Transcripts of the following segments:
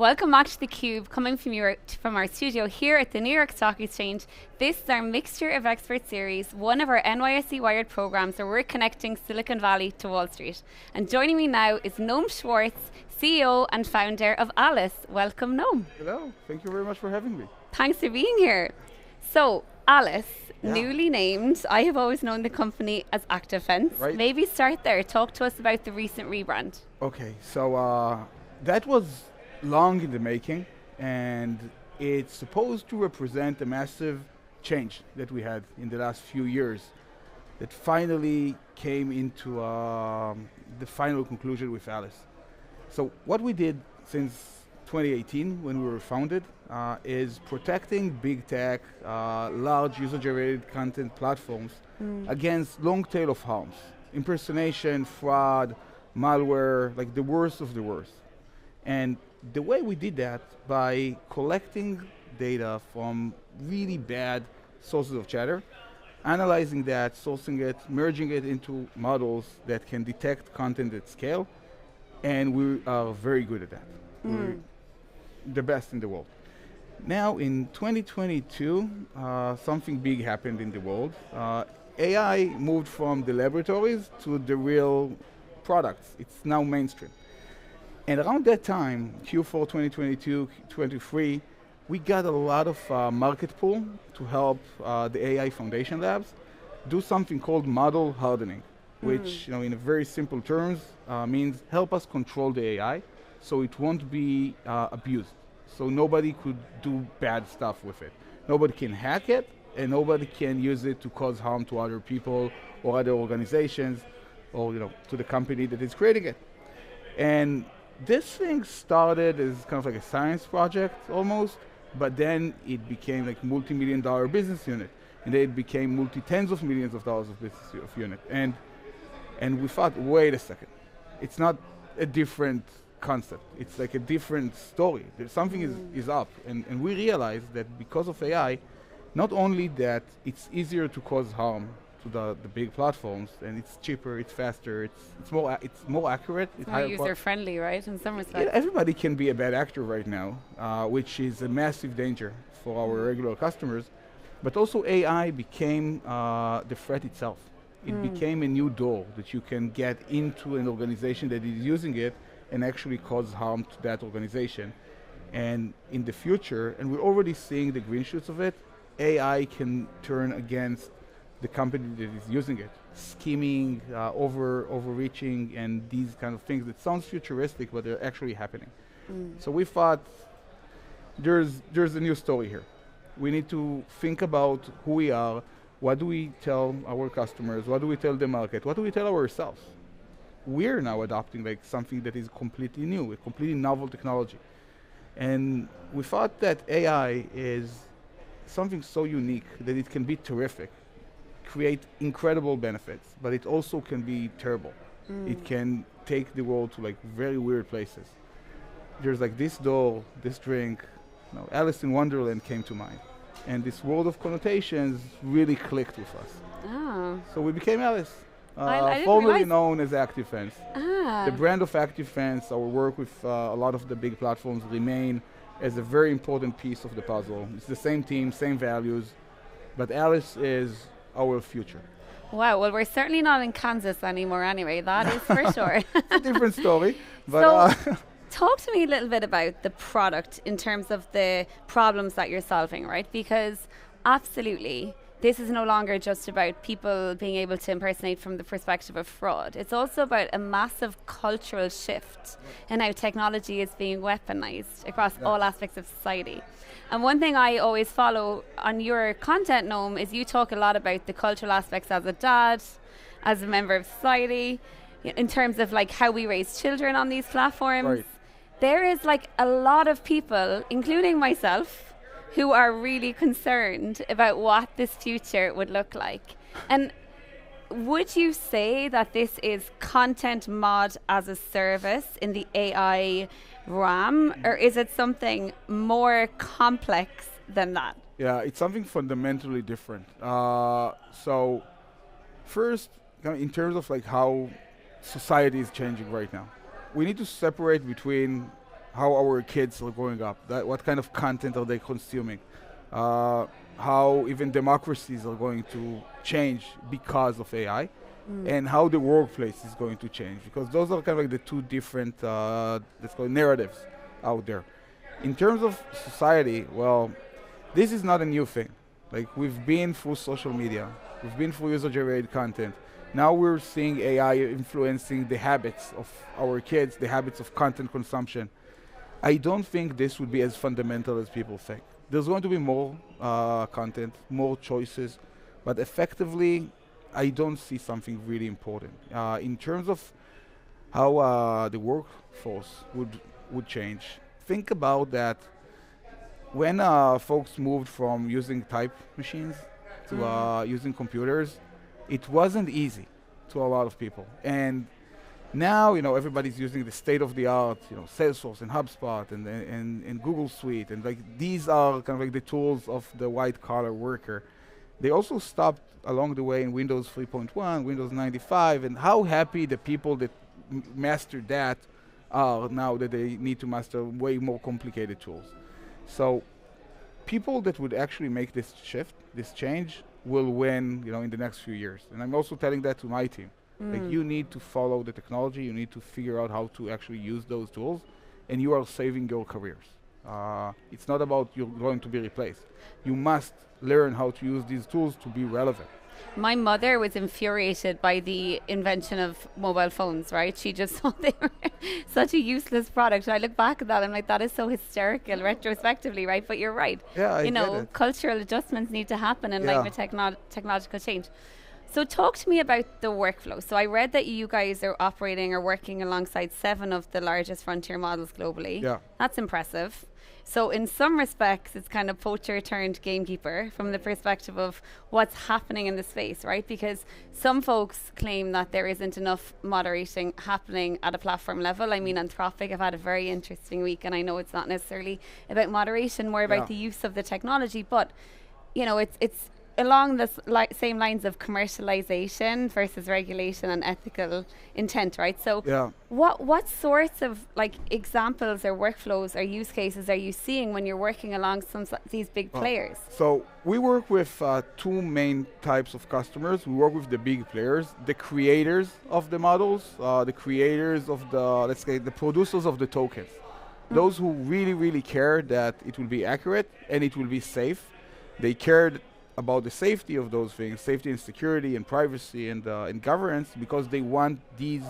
Welcome back to theCUBE, coming from our studio here at the New York Stock Exchange. This is our Mixture of Experts series, one of our NYSE Wired programs where we're connecting Silicon Valley to Wall Street. And joining me now is Noam Schwartz, CEO and founder of Alice. Welcome, Noam. Hello, thank you very much for having me. Thanks for being here. So, Alice, newly named. I have always known the company as ActiveFence. Right. Maybe start there. Talk to us about the recent rebrand. Okay, so that was long in the making, and it's supposed to represent a massive change that we had in the last few years that finally came into the final conclusion with Alice. So what we did since 2018 when we were founded is protecting big tech, large user-generated content platforms against long tail of harms. Impersonation, fraud, malware, like the worst of the worst. And the way we did that by collecting data from really bad sources of chatter, analyzing that, sourcing it, merging it into models that can detect content at scale, and we are very good at that. We're the best in the world. Now in 2022, something big happened in the world. AI moved from the laboratories to the real products. It's now mainstream. And around that time, Q4 2022, 23, we got a lot of market pull to help the AI Foundation Labs do something called model hardening, which, in a very simple terms, means help us control the AI so it won't be abused. So nobody could do bad stuff with it. Nobody can hack it, and nobody can use it to cause harm to other people or other organizations or to the company that is creating it. And this thing started as kind of like a science project almost, but then it became like multi-million-dollar business unit, and then it became multi-tens of millions of dollars of business unit. And we thought, wait a second, it's not a different concept. It's like a different story. There's something is up, and we realized that because of AI, not only that it's easier to cause harm to the big platforms, and it's cheaper, it's faster, it's more accurate. It's more user-friendly, right, in some respects? Yeah, everybody can be a bad actor right now, which is a massive danger for our regular customers. But also AI became the threat itself. It became a new door that you can get into an organization that is using it and actually cause harm to that organization. And in the future, and we're already seeing the green shoots of it, AI can turn against the company that is using it, scheming, overreaching, and these kind of things that sounds futuristic, but they're actually happening. So we thought there's a new story here. We need to think about who we are, what do we tell our customers, what do we tell the market, what do we tell ourselves? We're now adopting like something that is completely new, a completely novel technology. And we thought that AI is something so unique that it can be terrific, create incredible benefits, but it also can be terrible. It can take the world to like very weird places. There's like this doll, this drink, Alice in Wonderland came to mind. And this world of connotations really clicked with us. Oh. So we became Alice, I formerly known as ActiveFence. Ah. The brand of ActiveFence, our work with a lot of the big platforms remain as a very important piece of the puzzle. It's the same team, same values, but Alice is our future. Wow, well, we're certainly not in Kansas anymore anyway, that is for sure. It's a different story. But so, talk to me a little bit about the product in terms of the problems that you're solving, right? Because absolutely, this is no longer just about people being able to impersonate from the perspective of fraud. It's also about a massive cultural shift in how technology is being weaponized across all aspects of society. And one thing I always follow on your content, Noam, is you talk a lot about the cultural aspects as a dad, as a member of society, in terms of like how we raise children on these platforms. Right. There is like a lot of people, including myself, who are really concerned about what this future would look like. And would you say that this is content mod as a service in the AI RAM, or is it something more complex than that? yeah, it's something fundamentally different. So first, in terms of like how society is changing right now, we need to separate between how our kids are growing up, what kind of content are they consuming, how even democracies are going to change because of AI, and how the workplace is going to change, because those are kind of like the two different, let's call it narratives out there. In terms of society, well, this is not a new thing. Like, we've been through social media, we've been through user-generated content. Now we're seeing AI influencing the habits of our kids, the habits of content consumption. I don't think this would be as fundamental as people think. There's going to be more content, more choices, but effectively, I don't see something really important. In terms of how the workforce would change, think about that when folks moved from using type machines to using computers, it wasn't easy to a lot of people. And now, everybody's using the state-of-the-art, Salesforce and HubSpot and Google Suite, and like these are kind of like the tools of the white-collar worker. They also stopped along the way in Windows 3.1, Windows 95, and how happy the people that mastered that are now that they need to master way more complicated tools. So people that would actually make this shift, this change, will win, in the next few years. And I'm also telling that to my team. Like, you need to follow the technology, you need to figure out how to actually use those tools, and you are saving your careers. It's not about you're going to be replaced. You must learn how to use these tools to be relevant. My mother was infuriated by the invention of mobile phones, right? She just thought they were such a useless product. And I look back at that, I'm like, that is so hysterical retrospectively, right? But you're right. Yeah, I get it. Cultural adjustments need to happen in line with technological change. So talk to me about the workflow. So I read that you guys are operating or working alongside 7 of the largest frontier models globally. Yeah. That's impressive. So in some respects, it's kind of poacher turned gamekeeper from the perspective of what's happening in the space, right? Because some folks claim that there isn't enough moderating happening at a platform level. I mean, Anthropic have had a very interesting week, and I know it's not necessarily about moderation, more about the use of the technology, but it's along the same lines of commercialization versus regulation and ethical intent, right? So what sorts of examples or workflows or use cases are you seeing when you're working along these big players? So we work with 2 main types of customers. We work with the big players, the creators of the models, the creators of let's say, the producers of the tokens. Those who really, really care that it will be accurate and it will be safe. They cared about the safety of those things, safety and security and privacy and governance, because they want these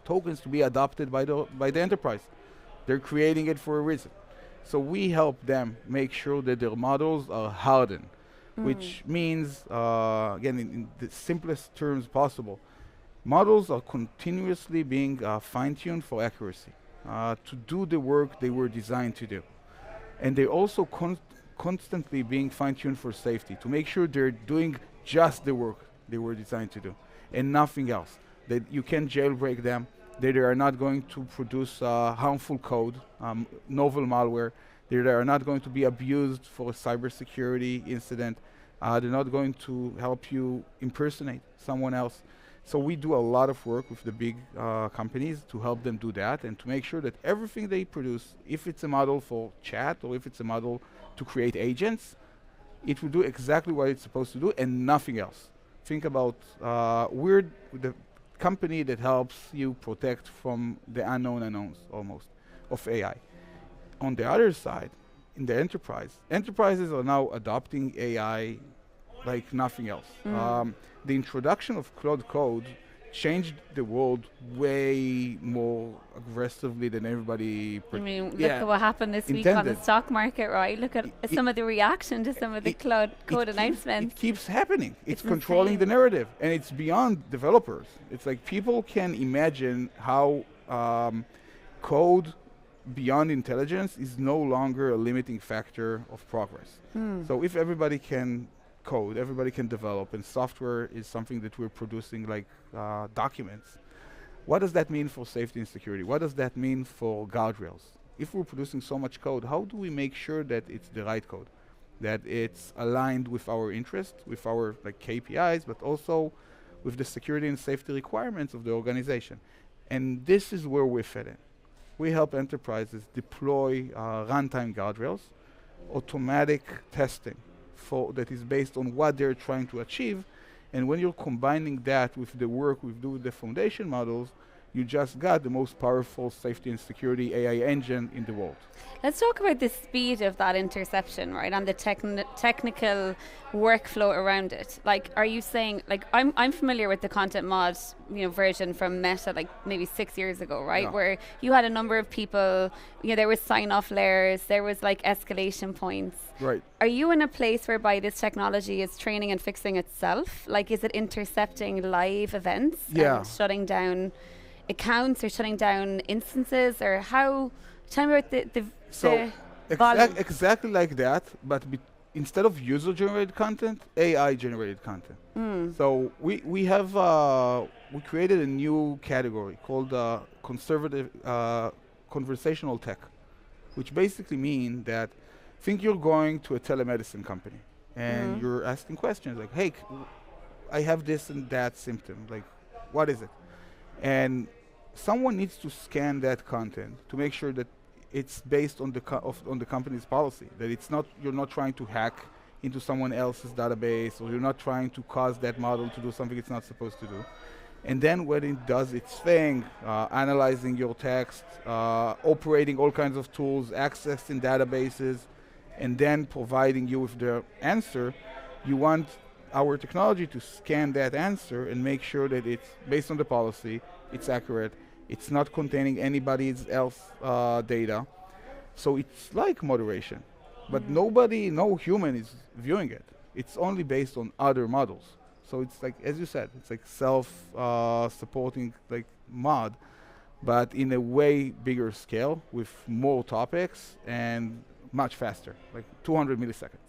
tokens to be adopted by the enterprise. They're creating it for a reason. So we help them make sure that their models are hardened, which means, again, in the simplest terms possible, models are continuously being fine-tuned for accuracy, to do the work they were designed to do. And they also constantly being fine-tuned for safety, to make sure they're doing just the work they were designed to do and nothing else. That you can jailbreak them, that they are not going to produce harmful code, novel malware, that they are not going to be abused for a cybersecurity incident, they're not going to help you impersonate someone else. So we do a lot of work with the big companies to help them do that and to make sure that everything they produce, if it's a model for chat or if it's a model to create agents, it will do exactly what it's supposed to do and nothing else. Think about we're the company that helps you protect from the unknown unknowns, almost, of AI. On the other side, in the enterprises are now adopting AI like nothing else. The introduction of Cloud Code changed the world way more aggressively than everybody look at what happened this week on the stock market, right? Look at some of the reaction to some of the Cloud Code announcements. It keeps happening. It's controlling the narrative, and it's beyond developers. It's like people can imagine how code beyond intelligence is no longer a limiting factor of progress. So if everybody can code, everybody can develop, and software is something that we're producing like documents. What does that mean for safety and security? What does that mean for guardrails? If we're producing so much code, how do we make sure that it's the right code? That it's aligned with our interests, with our KPIs, but also with the security and safety requirements of the organization. And this is where we fit in. we help enterprises deploy runtime guardrails, automatic testing that is based on what they're trying to achieve. And when you're combining that with the work we do with the foundation models, you just got the most powerful safety and security AI engine in the world. Let's talk about the speed of that interception, right, and the technical workflow around it. Like, are you saying, like, I'm familiar with the content mod, version from Meta, like maybe 6 years ago, right, where you had a number of people, there was sign-off layers, there was like escalation points. Right. Are you in a place whereby this technology is training and fixing itself? Like, is it intercepting live events and shutting down accounts or shutting down instances, or how? Tell me about the exactly like that, but instead of user-generated content, AI-generated content. So we have we created a new category called conversational tech, which basically means that think you're going to a telemedicine company and you're asking questions like, "Hey, I have this and that symptom. Like, what is it?" And someone needs to scan that content to make sure that it's based on the company's policy, that you're not trying to hack into someone else's database, or you're not trying to cause that model to do something it's not supposed to do. And then when it does its thing, analyzing your text, operating all kinds of tools, accessing databases, and then providing you with the answer, you want our technology to scan that answer and make sure that it's based on the policy, it's accurate, it's not containing anybody's else data. So it's like moderation, but no human is viewing it. It's only based on other models. So it's like, as you said, it's like self-supporting like mod, but in a way bigger scale with more topics and much faster, like 200 milliseconds.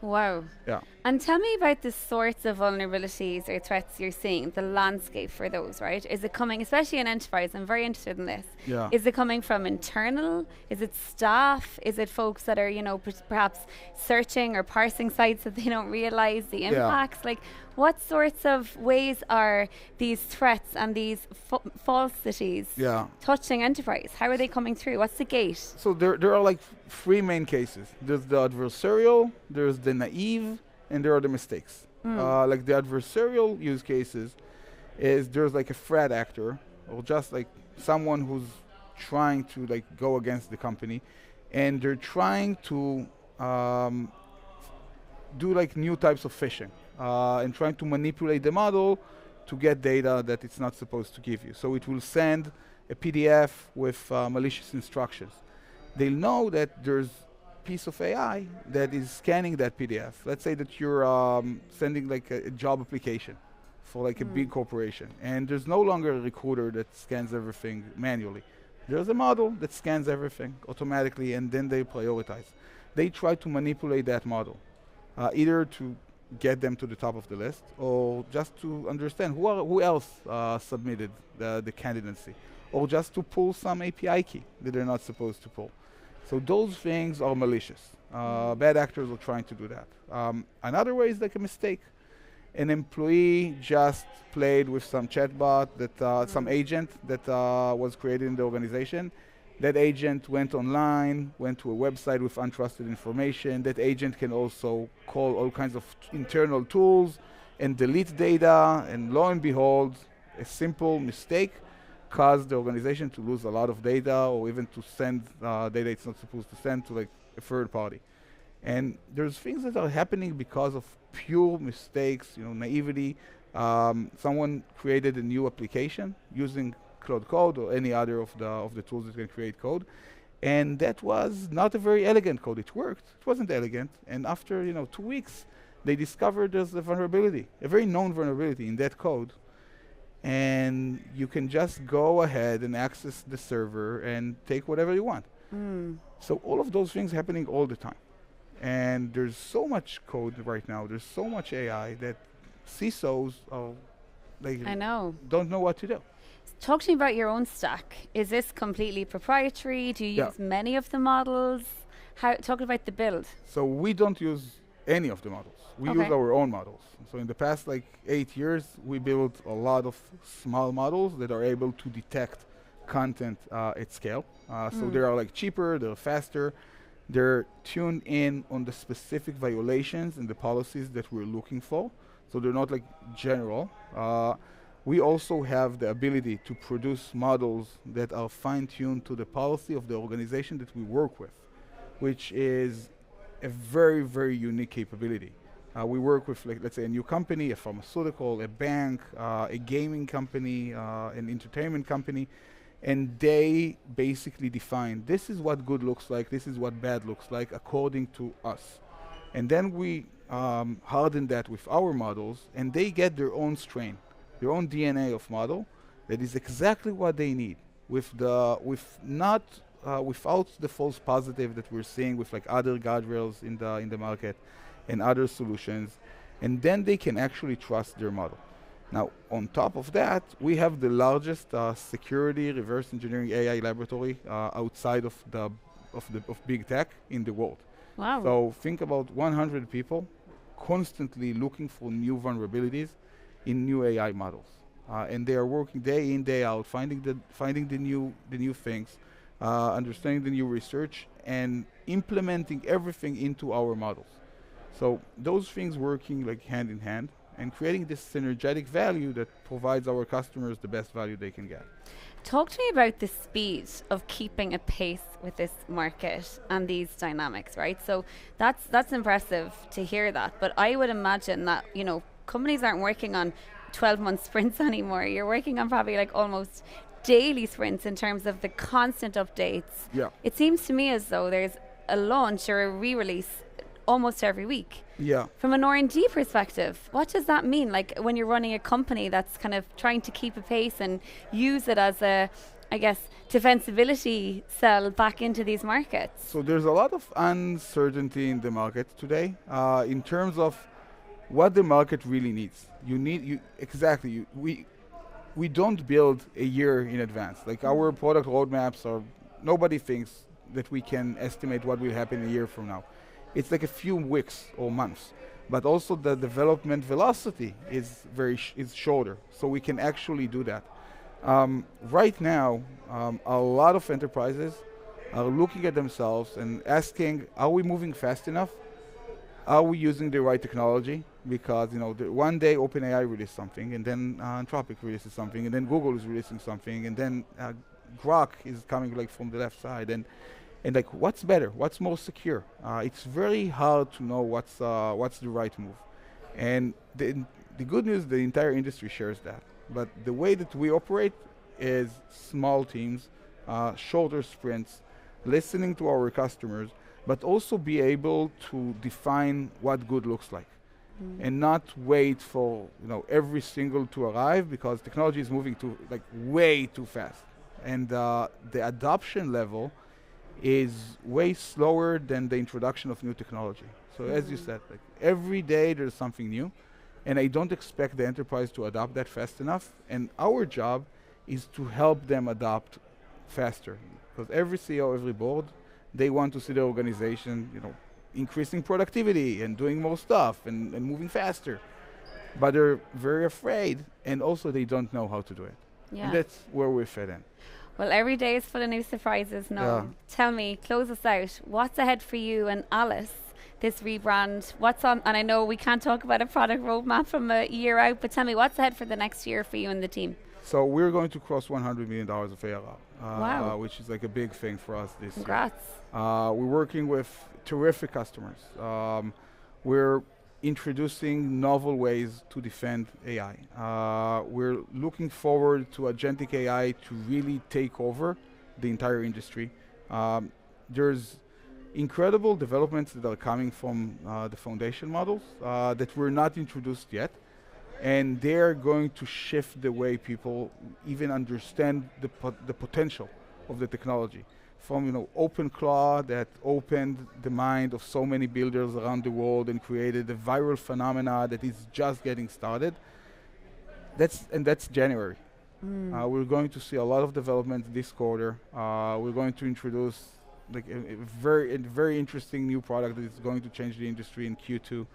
Wow. Yeah. And tell me about the sorts of vulnerabilities or threats you're seeing, the landscape for those, right? Is it coming, especially in enterprise, I'm very interested in this. Yeah. Is it coming from internal? Is it staff? Is it folks that are, perhaps searching or parsing sites that they don't realize the impacts? Like, what sorts of ways are these threats and these falsities touching enterprise? How are they coming through? What's the gate? So there are like three main cases. There's the adversarial, there's the naive, and there are the mistakes. Like the adversarial use cases is there's like a threat actor, or just like someone who's trying to like go against the company, and they're trying to do like new types of phishing. And trying to manipulate the model to get data that it's not supposed to give you. So it will send a PDF with malicious instructions. They'll know that there's a piece of AI that is scanning that PDF. Let's say that you're sending like a job application for like a big corporation, and there's no longer a recruiter that scans everything manually. There's a model that scans everything automatically, and then they prioritize. They try to manipulate that model, either to get them to the top of the list, or just to understand who else submitted the candidacy, or just to pull some API key that they're not supposed to pull. So those things are malicious. Bad actors are trying to do that. Another way is like a mistake. An employee just played with some chatbot, some agent that was created in the organization. That agent went online, went to a website with untrusted information. That agent can also call all kinds of internal tools and delete data, and lo and behold, a simple mistake caused the organization to lose a lot of data, or even to send data it's not supposed to send to like a third party. And there's things that are happening because of pure mistakes, naivety. Someone created a new application using Cloud Code or any other of the tools that can create code, and that was not a very elegant code. It worked. It wasn't elegant, and after 2 weeks, they discovered there's a vulnerability, a very known vulnerability in that code, and you can just go ahead and access the server and take whatever you want. So all of those things happening all the time, and there's so much code right now. There's so much AI that CISOs are don't know what to do. Talk to me about your own stack. Is this completely proprietary? Do you use many of the models? Talk about the build. So we don't use any of the models. We use our own models. So in the past 8 years, we built a lot of small models that are able to detect content at scale. So they are like cheaper, they're faster, they're tuned in on the specific violations and the policies that we're looking for. So they're not like general. We also have the ability to produce models that are fine-tuned to the policy of the organization that we work with, which is a very, very unique capability. We work with, like, let's say, a new company, a pharmaceutical, a bank, a gaming company, an entertainment company, and they basically define, this is what good looks like, this is what bad looks like, according to us. And then we harden that with our models, and they get their own strain, their own DNA of model that is exactly what they need, without the false positive that we're seeing with like other guardrails in the market and other solutions, and then they can actually trust their model. Now, on top of that, we have the largest security reverse engineering AI laboratory outside of big tech in the world. Wow. So think about 100 people constantly looking for new vulnerabilities in new AI models, and they are working day in, day out, finding the new things, understanding the new research, and implementing everything into our models. So those things working like hand in hand and creating this synergetic value that provides our customers the best value they can get. Talk to me about the speed of keeping a pace with this market and these dynamics, right? So that's impressive to hear that, but I would imagine that, you know, companies aren't working on 12-month sprints anymore. You're working on probably like almost daily sprints in terms of the constant updates. Yeah. It seems to me as though there's a launch or a re-release almost every week. Yeah. From an R&D perspective, what does that mean? Like when you're running a company that's kind of trying to keep a pace and use it as a, I guess, defensibility cell back into these markets? So there's a lot of uncertainty in the market today in terms of what the market really needs. We don't build a year in advance. Like our product roadmaps are, nobody thinks that we can estimate what will happen a year from now. It's like a few weeks or months, but also the development velocity is is shorter, so we can actually do that. Right now, a lot of enterprises are looking at themselves and asking, are we moving fast enough? Are we using the right technology? Because one day OpenAI releases something, and then Anthropic releases something, and then Google is releasing something, and then Grok is coming like from the left side, and like, what's better? What's more secure? It's very hard to know what's the right move. And the good news, the entire industry shares that. But the way that we operate is small teams, shorter sprints, listening to our customers, but also be able to define what good looks like, and not wait for every single to arrive, because technology is moving way too fast, and the adoption level is way slower than the introduction of new technology. So as you said, like every day there's something new, and I don't expect the enterprise to adopt that fast enough. And our job is to help them adopt faster, because every CEO, every board, they want to see the organization, increasing productivity and doing more stuff and moving faster. But they're very afraid, and also they don't know how to do it. Yeah. And that's where we fit in. Well, every day is full of new surprises. No, tell me, close us out. What's ahead for you and Alice? This rebrand. What's on? And I know we can't talk about a product roadmap from a year out, but tell me, what's ahead for the next year for you and the team? So we're going to cross $100 million of ARR, wow, which is like a big thing for us this Congrats. year. We're working with terrific customers. We're introducing novel ways to defend AI. We're looking forward to agentic AI to really take over the entire industry. There's incredible developments that are coming from the foundation models that were not introduced yet, and they're going to shift the way people even understand the potential of the technology. From OpenClaw that opened the mind of so many builders around the world and created a viral phenomena that is just getting started. That's January. We're going to see a lot of development this quarter. We're going to introduce like a very interesting new product that is going to change the industry in Q2,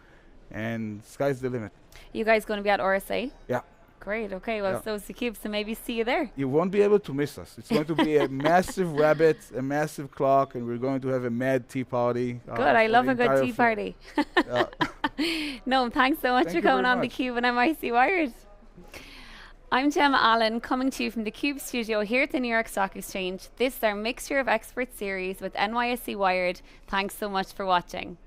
and sky's the limit. You guys going to be at RSA? Yeah. Great. Okay. Well, so is theCUBE, so maybe see you there. You won't be able to miss us. It's going to be a massive rabbit, a massive clock, and we're going to have a mad tea party. Good. I love a good tea party. Noam, thanks so much for coming on theCUBE and NYSE Wired. I'm Gemma Allen, coming to you from the theCUBE studio here at the New York Stock Exchange. This is our Mixture of Experts series with NYSE Wired. Thanks so much for watching.